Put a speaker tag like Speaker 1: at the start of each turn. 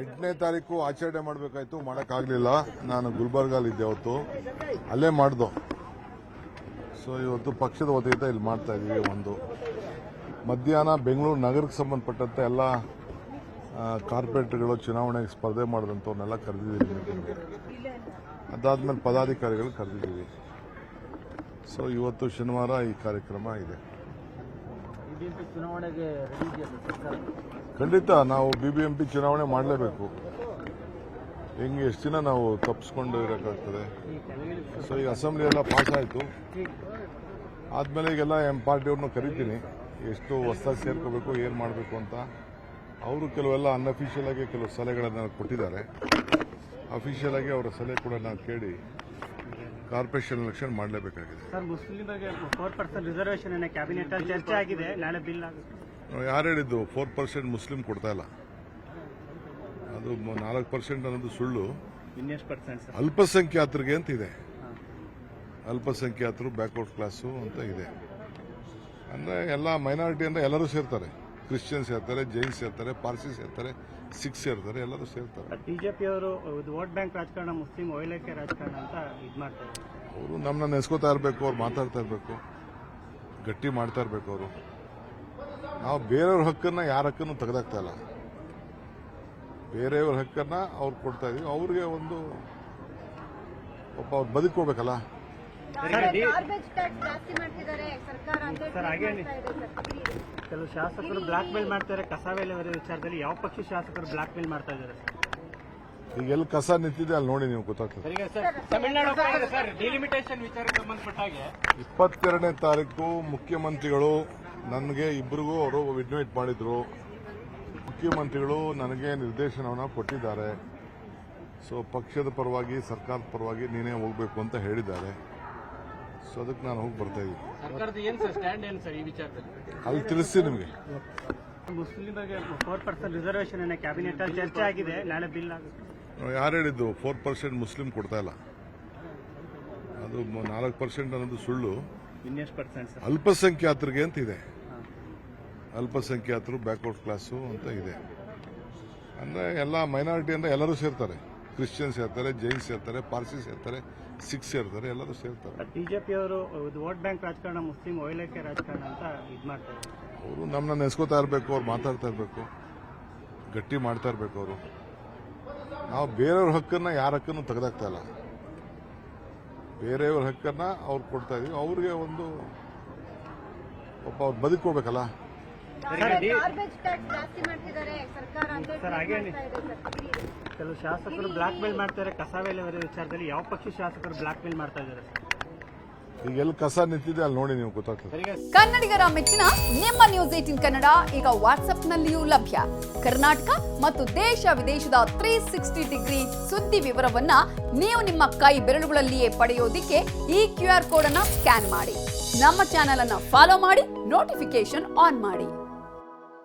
Speaker 1: 8ನೇ ತಾರೀಕು ಆಚರಣೆ ಮಾಡಬೇಕಾಯ್ತು, ಮಾಡೋಕ್ಕಾಗಲಿಲ್ಲ. ನಾನು ಗುಲ್ಬರ್ಗಲ್ಲಿದ್ದೆ ಅವತ್ತು, ಅಲ್ಲೇ ಮಾಡ್ದು. ಸೊ ಇವತ್ತು ಪಕ್ಷದ ವತಿಯಿಂದ ಇಲ್ಲಿ ಮಾಡ್ತಾ ಇದ್ದೀವಿ. ಒಂದು ಮಧ್ಯಾಹ್ನ ಬೆಂಗಳೂರು ನಗರಕ್ಕೆ ಸಂಬಂಧಪಟ್ಟಂತೆ ಎಲ್ಲ ಕಾರ್ಪೊರೇಟರ್ಗಳು ಚುನಾವಣೆಗೆ ಸ್ಪರ್ಧೆ ಮಾಡಿದಂಥವ್ರನ್ನೆಲ್ಲ ಕರೆದಿದ್ದೀವಿ ಮೀಟಿಂಗ್ಗೆ. ಅದಾದ್ಮೇಲೆ ಪದಾಧಿಕಾರಿಗಳು ಕರೆದಿದ್ದೀವಿ. ಸೊ ಇವತ್ತು ಶನಿವಾರ ಈ ಕಾರ್ಯಕ್ರಮ ಇದೆ. ಖಂಡಿತ ನಾವು BBMP ಚುನಾವಣೆ ಮಾಡಲೇಬೇಕು. ಹೆಂಗೆ ಎಷ್ಟು ದಿನ ನಾವು ತಪ್ಪಿಸ್ಕೊಂಡು ಇರೋಕ್ಕಾಗ್ತದೆ. ಸೊ ಈಗ ಅಸೆಂಬ್ಲಿ ಎಲ್ಲ ಪಾಸ್ ಆಯಿತು. ಆದಮೇಲೆ ಈಗೆಲ್ಲ ಪಾರ್ಟಿಯವ್ರನ್ನ ಕರಿತೀನಿ, ಎಷ್ಟು ಹೊಸದಾಗಿ ಸೇರ್ಕೋಬೇಕು, ಏನು ಮಾಡಬೇಕು ಅಂತ. ಅವರು ಕೆಲವೆಲ್ಲ ಅನ್ಅಫಿಷಿಯಲ್ ಆಗಿ ಕೆಲವು ಸಲಹೆಗಳನ್ನು ಕೊಟ್ಟಿದ್ದಾರೆ. ಅಫಿಷಿಯಲ್ ಆಗಿ ಅವರ ಸಲಹೆ ಕೂಡ ನಾವು ಕೇಳಿ ಕಾರ್ಪೊರೇಷನ್ ಎಲೆಕ್ಷನ್ ಮಾಡಲೇಬೇಕಾಗಿದೆ.
Speaker 2: ಸರ್, ಮುಸ್ಲಿಮರಿಗೆ 4% ರಿಸರ್ವೇಷನ್ ಕ್ಯಾಬಿನೆಟ್ ಅಲ್ಲಿ ಚರ್ಚೆ ಆಗಿದೆ, ನಾಳೆ ಬಿಲ್ ಆಗುತ್ತೆ.
Speaker 1: ಯಾರು ಹೇಳಿದ್ದು 4% ಮುಸ್ಲಿಂ ಕೊಡ್ತಾ ಇಲ್ಲ? ಅದು 4% ಅನ್ನೋದು ಸುಳ್ಳು. ಅಲ್ಪಸಂಖ್ಯಾತರಿಗೆ ಅಂತ ಇದೆ. ಅಲ್ಪಸಂಖ್ಯಾತರು, ಬ್ಯಾಕ್ವರ್ಡ್ ಕ್ಲಾಸು ಅಂತ ಇದೆ. ಅಂದರೆ ಎಲ್ಲ ಮೈನಾರಿಟಿ ಅಂದರೆ ಎಲ್ಲರೂ ಸೇರ್ತಾರೆ. ಕ್ರಿಶ್ಚಿಯನ್ಸ್ ಸೇರ್ತಾರೆ, ಜೈನ್ಸ್ ಸೇರ್ತಾರೆ, ಪಾರ್ಸಿ ಸೇರ್ತಾರೆ, ಸಿಖ್ಸ್ ಸೇರ್ತಾರೆ, ಎಲ್ಲರೂ ಸೇರ್ತಾರೆ.
Speaker 2: ಬಿಜೆಪಿ ಅವರು ವೋಟ್ ಬ್ಯಾಂಕ್ ರಾಜಕಾರಣ, ಮುಸ್ಲಿಂ ಓಲೈಕೆ ರಾಜಕಾರಣ ಅಂತ ಇದು ಮಾಡ್ತಾರೆ.
Speaker 1: ಅವರು ನಮ್ಮನ್ನ ನೆನೆಸ್ಕೋತಾ ಇರಬೇಕು, ಅವ್ರು ಮಾತಾಡ್ತಾ ಇರಬೇಕು, ಗಟ್ಟಿ ಮಾಡ್ತಾ ಇರಬೇಕು. ಅವರು ನಾವು ಬೇರೆಯವ್ರ ಹಕ್ಕನ್ನು ಯಾರ ಹಕ್ಕನ್ನು ತೆಗೆದಾಕ್ತಾ ಇಲ್ಲ. ಬೇರೆಯವ್ರ ಹಕ್ಕನ್ನು ಅವ್ರು ಕೊಡ್ತಾ ಇದೀವಿ. ಅವ್ರಿಗೆ ಒಂದು ಅವ್ರು ಬದುಕೋಬೇಕಲ್ಲ.
Speaker 2: ಕೆಲವು ಶಾಸಕರು ಬ್ಲಾಕ್ ಮೇಲ್ ಮಾಡ್ತಾರೆ. ಕಸವೇಲೆ ವಿಚಾರದಲ್ಲಿ ಯಾವ ಪಕ್ಷ ಶಾಸಕರು ಬ್ಲಾಕ್ ಮೇಲ್ ಮಾಡ್ತಾ ಇದ್ದಾರೆ?
Speaker 1: ಈಗ ಎಲ್ಲಿ ಕಸ ನಿಂತಿದೆ ಅಲ್ಲಿ ನೋಡಿ, ನೀವು ಗೊತ್ತಾಗ್ತದೆ.
Speaker 2: ತಮಿಳುನಾಡು ಡಿಲಿಮಿಟೇಷನ್ ವಿಚಾರಕ್ಕೆ ಸಂಬಂಧಪಟ್ಟ ಹಾಗೆ
Speaker 1: 22ನೇ ತಾರೀಕು ಮುಖ್ಯಮಂತ್ರಿಗಳು ನನಗೆ ಇಬ್ಬರಿಗೂ ಅವರು ಇನ್ವೈಟ್ ಮಾಡಿದ್ರು. ಮುಖ್ಯಮಂತ್ರಿಗಳು ನನಗೆ ನಿರ್ದೇಶನವನ್ನು ಕೊಟ್ಟಿದ್ದಾರೆ. ಸೊ ಪಕ್ಷದ ಪರವಾಗಿ, ಸರ್ಕಾರದ ಪರವಾಗಿ ನೀನೇ ಹೋಗಬೇಕು ಅಂತ ಹೇಳಿದ್ದಾರೆ. ಸೊ ಅದಕ್ಕೆ ನಾನು ಹೋಗಿ ಬರ್ತಾ ಇದ್ದೀನಿ.
Speaker 2: ಸರ್ಕಾರದ ಏನು ಸರ್ ಸ್ಟ್ಯಾಂಡ್ ಏನು ಸರ್ ಈ ವಿಚಾರದಲ್ಲಿ?
Speaker 1: ಅಲ್ಲಿ ತಿಳಿಸ್ತೀನಿ ನಿಮಗೆ.
Speaker 2: ಮುಸ್ಲಿಮರಿಗೆ 4% ರಿಸರ್ವೇಷನ್ ಕ್ಯಾಬಿನೆಟ್ ಅಲ್ಲಿ ಚರ್ಚೆ ಆಗಿದೆ, ನಾಳೆ ಬಿಲ್ ಆಗುತ್ತೆ.
Speaker 1: ಯಾರು ಹೇಳಿದ್ದು 4% ಮುಸ್ಲಿಂ ಕೊಡ್ತಾ ಇಲ್ಲ? ಅದು 4% ಅನ್ನೋದು ಸುಳ್ಳು. ಅಲ್ಪಸಂಖ್ಯಾತರಿಗೆ ಅಂತ ಇದೆ. ಅಲ್ಪಸಂಖ್ಯಾತರು, ಬ್ಯಾಕ್ವರ್ಡ್ ಕ್ಲಾಸು ಅಂತ ಇದೆ. ಅಂದರೆ ಎಲ್ಲ ಮೈನಾರಿಟಿ ಅಂದರೆ ಎಲ್ಲರೂ ಸೇರ್ತಾರೆ. ಕ್ರಿಶ್ಚಿಯನ್ಸ್ ಸೇರ್ತಾರೆ, ಜೈನ್ಸ್ ಸೇರ್ತಾರೆ, ಪಾರ್ಸಿ ಸೇರ್ತಾರೆ, ಸಿಖ್ಸ್ ಸೇರ್ತಾರೆ, ಎಲ್ಲರೂ ಸೇರ್ತಾರೆ.
Speaker 2: ಬಿಜೆಪಿ ಅವರು ವೋಟ್ ಬ್ಯಾಂಕ್ ರಾಜಕಾರಣ, ಮುಸ್ಲಿಂ ಓಲೈಕೆ ರಾಜಕಾರಣ ಅಂತ ಇದು ಮಾಡ್ತಾರೆ.
Speaker 1: ಅವರು ನಮ್ಮನ್ನ ನೆನೆಸ್ಕೋತಾ ಇರಬೇಕು, ಅವ್ರು ಮಾತಾಡ್ತಾ ಇರಬೇಕು, ಗಟ್ಟಿ ಮಾಡ್ತಾ ಇರಬೇಕು. ಅವರು ನಾವು ಬೇರೆಯವ್ರ ಹಕ್ಕನ್ನು ಯಾರ ಹಕ್ಕನ್ನು ತೆಗೆದಾಕ್ತಾ ಇಲ್ಲ. ಬೇರೆಯವ್ರ ಹಕ್ಕನ್ನು ಅವ್ರು ಕೊಡ್ತಾ ಇದೀವಿ. ಅವ್ರಿಗೆ ಒಂದು ಅವ್ರು ಬದುಕೋಬೇಕಲ್ಲ.
Speaker 2: ಕೆಲವು ಶಾಸಕರು ಬ್ಲಾಕ್ ಮೇಲ್ ಮಾಡ್ತಾರೆ. ಕಸವೇಲೆ ವಿಚಾರದಲ್ಲಿ ಯಾವ ಪಕ್ಷ ಶಾಸಕರು ಬ್ಲಾಕ್ ಮೇಲ್ ಮಾಡ್ತಾ ಇದ್ದಾರೆ?
Speaker 1: ಈಗ ಎಲ್ಲಿ ಕಸ ನಿಂತಿದೆ ಅಲ್ಲಿ ನೋಡಿ, ನೀವು ಗೊತ್ತಾಗ್ತದೆ.
Speaker 3: ಕನ್ನಡಿಗರ ಮೆಚ್ಚಿನ ನಿಮ್ಮ ನ್ಯೂಸ್ 18 ಕನ್ನಡ ಈಗ ವಾಟ್ಸ್ಆಪ್ನಲ್ಲಿಯೂ ಲಭ್ಯ. ಕರ್ನಾಟಕ ಮತ್ತು ದೇಶ ವಿದೇಶದ 360 ಡಿಗ್ರಿ ಸುದ್ದಿ ವಿವರವನ್ನ ನೀವು ನಿಮ್ಮ ಕೈ ಬೆರಳುಗಳಲ್ಲಿಯೇ ಪಡೆಯೋದಿಕ್ಕೆ ಈ QR ಕೋಡ್ ಅನ್ನ ಸ್ಕ್ಯಾನ್ ಮಾಡಿ. ನಮ್ಮ ಚಾನೆಲ್ ಅನ್ನ ಫಾಲೋ ಮಾಡಿ, ನೋಟಿಫಿಕೇಶನ್ ಆನ್ ಮಾಡಿ.